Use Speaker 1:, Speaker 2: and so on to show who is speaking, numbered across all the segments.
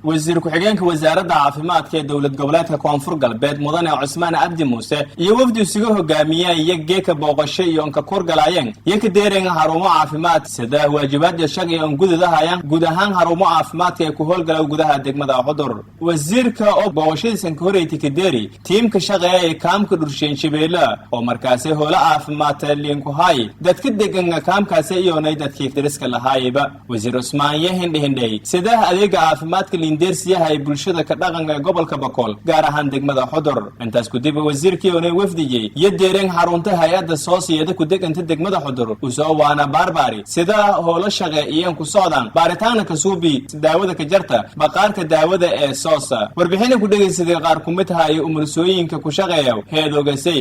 Speaker 1: wasiir ku-xigeenka wasaaradda caafimaadka ee dowlad goboleedka koonfur galbeed mudane Cusmaan Abdi Muuse iyo wafdi isugu hogaamiyay geeka booqasho iyo onka korgalayeen yaka deereyn xarumo caafimaad sida waajibaad shaqo oo gudahayaan guud ahaan xarumo caafimaadka ee ku howlgala gudaha degmada Xudur wasiirka oo booqashadiisan ka horeeyay Kadeeri tiimka shaqeeya ee kaamka Dhursheyn Shabeelle oo markaas howlo caafimaad leen ku hay dadka degan kaamkaas iyo dadkii dariska lahaayba wasiir Cusmaan hindhey sida adeega caafimaadka lindeersiyaha ay bulshada ka dhaqanka gobolka Bakool gaar ahaan degmada Xudur intaas ku dib wasiirkii oo wafdigay iyo deereyn xarunta hay'adda soosiyada ku deganta degmada Xudur oo soo waana barbari sida howlo shaqo iyo ku socdaan baaritaanka ka suubi daawada ka jarta baqaarka daawada ee soosa warbixin ku dhageysaday qaar ku mid ah umursooyinka ku shaqeeya heedogasay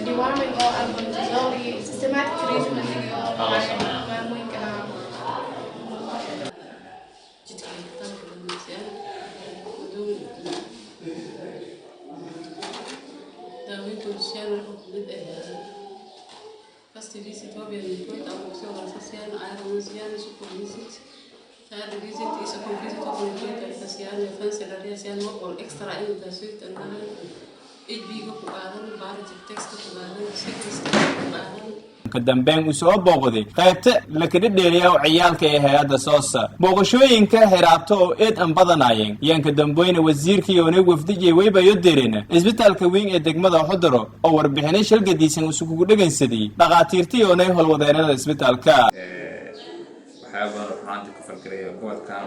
Speaker 2: deworming or albendazole systematic treatment first visit will be report of social iron super visit third visit is a visit of the social fancy radiation or extra in the suite and
Speaker 1: ka dambeyn u soo booqday qaybta la kala dheeriyo ciyaalka ee hay'adda soosa booqashooyinka xiraabto oo eed an badanayeen yanka dambeeyna wasiirkii oo wafdigay waybayo deerina isbitaalka weyn ee degmada Xudur oo warbixinay shilgadiisan isugu dhageysaday dhaqaatiirtii oo howlwadeenada isbitaalka
Speaker 3: waxaa runtii ku falgalay gobolkan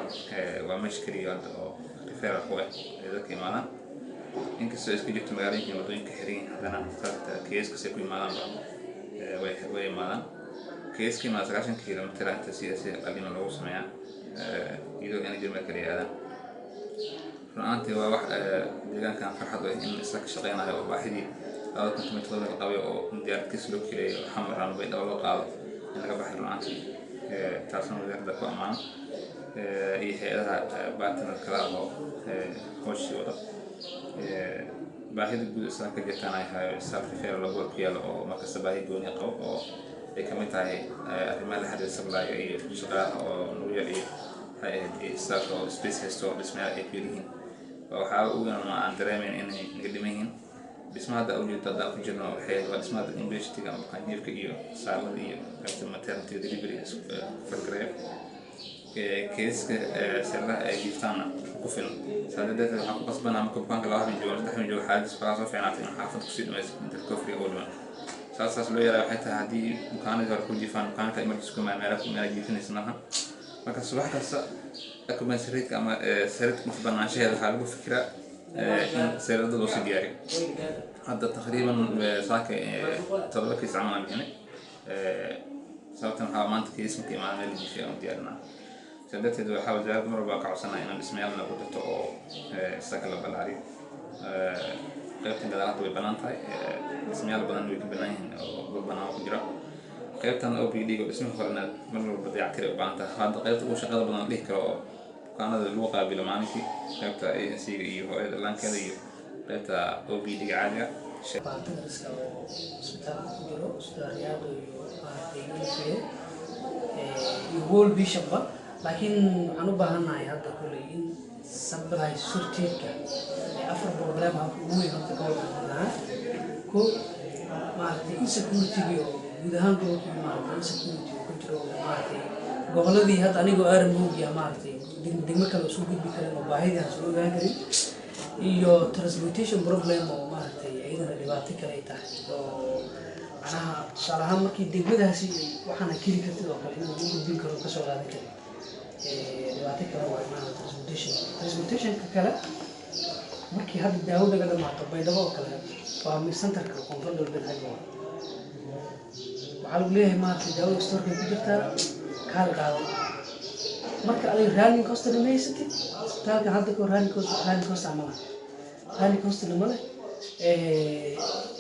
Speaker 3: waa mashkiliyo oo referral ku ah dadka imaanaan inkastoo isku jirto magaalooyinka wadooyinka xiran haddana sababta keeska ku imaadaan way imaadaan keeskii ma 9 kiiloomitir inta si qalin loogu sameeyaa iyadoo aan jirma kale aadaan runtii waa wax deegaankan farxad weyn in isla ka shaqeynayo oo baahidii aad ku timid qabiyo oo diyaarkiis loo kireeyo xamaraan bay dawlo qaado in laga baxay runtii taasna wadaarda ku amaan iyo hay'adaha partner kala oo hooshii wada baahida guud isla ka jirtaan ay hayo self-referral lagu kiyaalo oo marka baahi gooni qabo oo ay kamid tahay arrimaha la xiriira supply iyo shaqada oo nuuya iyo hay'adaha staff oo space hasto dhismaha ay fiirihin waxa uu aan dareemin inay nagadimayn dhismaha awgeed ku jirno hay'adaha dhismaha university-ga ama kanyeerka iyo saalada iyo maternity delivery program keeska sirra ay jirtaan ku filan saadada waxa ku qasbana marka bukaanka la hadlo saddex joog xaalis faraas oo fiican in xaafad ku sii dhameys inta kofri oo dhan saas loo yaraa waxay tahay hadii bukaanada ku jifaan bukaanka emergency ku meelo ku meel jiifinaysnaha marka subax kasta akuman sariirka ama sariirka ku banaanshaheeda waxa lagu fikiraa in sariirada loo sii diyaariyo hadda taqriiban saaka 7 kiis camal aan bixinay sababtan waxa maanta kiis markii maamul jiifay oo diyaarnaa سدتي دو حاول زاد مرة بقى عصنا إن بسم الله نقول أو استقل بالعري قيبت الدلالات بالبنانتاي بسم الله بدنا نويك بناين أو بناء وجرا قيبت أنا أو بيدي بسم الله خلنا مرة بدي أكره بنانتا هذا قيبت وش غدا بدنا ليه كرو كان هذا الوقع بلماني في قيبت أي سير إيه هو الآن كذا إيه قيبت أو بيدي عالية
Speaker 4: يقول بيشبه لكن أنا بهنا هذا كله إن سبلا يسرتيك أفر بروبلم هو ينتقل منها كو ما أدري إنسكورتي بيو بدهان كلو ما أدري إنسكورتي كنترول ما أدري قبل ذي هذا أنا جو أرم موجي ما أدري دين كلو سوق بيكلم مباهي ده سوق بيكري iyo transportation problem oo maartay ayadana dhibaato kale ay tahay oo anaha sharaha markii degmadaasi waxaan kiri kartid oo kale inuu gudbin karo ka soo qaadan karo dhibaato kale waa maartay transportation kale markii hadda daawada laga dhamaato baydhabo oo kale waa mid centerka koonfur galbeed xagga waxaa lagu leeyahay maaragtay daawada storka ku jirtaa kaal qaado marka adiga running cost dhamaysatid isbitaalka hadda ko running cost amala running cost lamale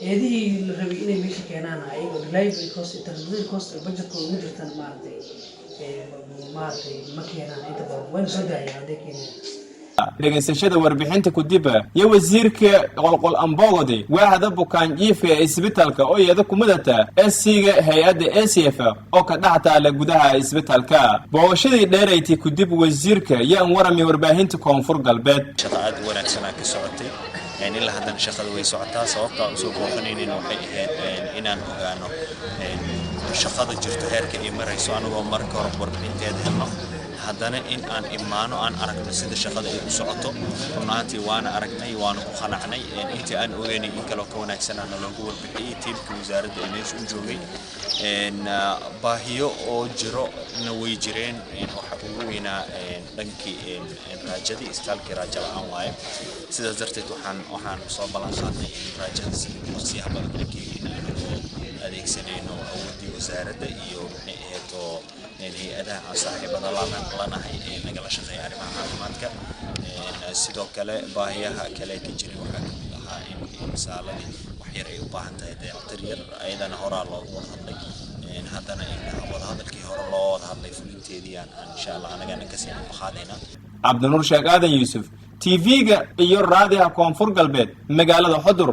Speaker 4: eedihii la rabay inay meesha keenaan ayagoo reliable cost internal cost budgetkooda ugu jirtaan maaragtay ma keenaan inta badan wayna soo daayaan hadday keenaan
Speaker 1: dhegaysashada warbixinta kudib iyo wasiirka qolqol ambogode waaxda bukaan jiifka ee isbitaalka oo iyada kumidata SC-ga hay-adda ACF oo ka dhex taala gudaha isbitaalka booqashadii dheerayti kudib wasiirka yaan warami warbaahinta koonfur galbeed
Speaker 5: shaqaad wanaagsan ka socotay ilaa haddana shaqada way socotaa sababta aan soo booqanaynayna waxay ahayd inaan ogaano shaqada jirto heerka ay marayso anagoo marka hore warbixinteeda helno haddana in aan imaano aan aragno sida shaqada ay u socoto runaatii waana aragnay waana ku qanacnay intii aan ogeynay in kaloo ka wanaagsanana loogu warbixiyey tiimka wasaaradda ee meesha u joogay baahiyo oo jiro na way jireen waxa ugu weynaa dhankii raajadii istaalkii raaja la'aan waaye sidaas darteed waxaan soo ballan qaadnay in raajada si waqtiyaha badan dhankeyna anagoo adeegsanayno awoodii wasaaradda iyo maxay ahayd oo hay-adaha aan saaxiibada lanahay nagala shaqeeya arrimaha caafimaadka sidoo kale baahiyaha kale ka jiray waxaa ka mid ahaa in misaaladii wax yar ay u baahan tahay dayactir yar ayadana horaa loogu wada hadlay haddana in wada hadalkii hore loo wada hadlay fulinteedii aan insha allah anagana kasii qaadayna
Speaker 1: cabdinuur sheekh aadan yuusuf TV-ga iyo raadiyaha koonfur galbeed magaalada Xudur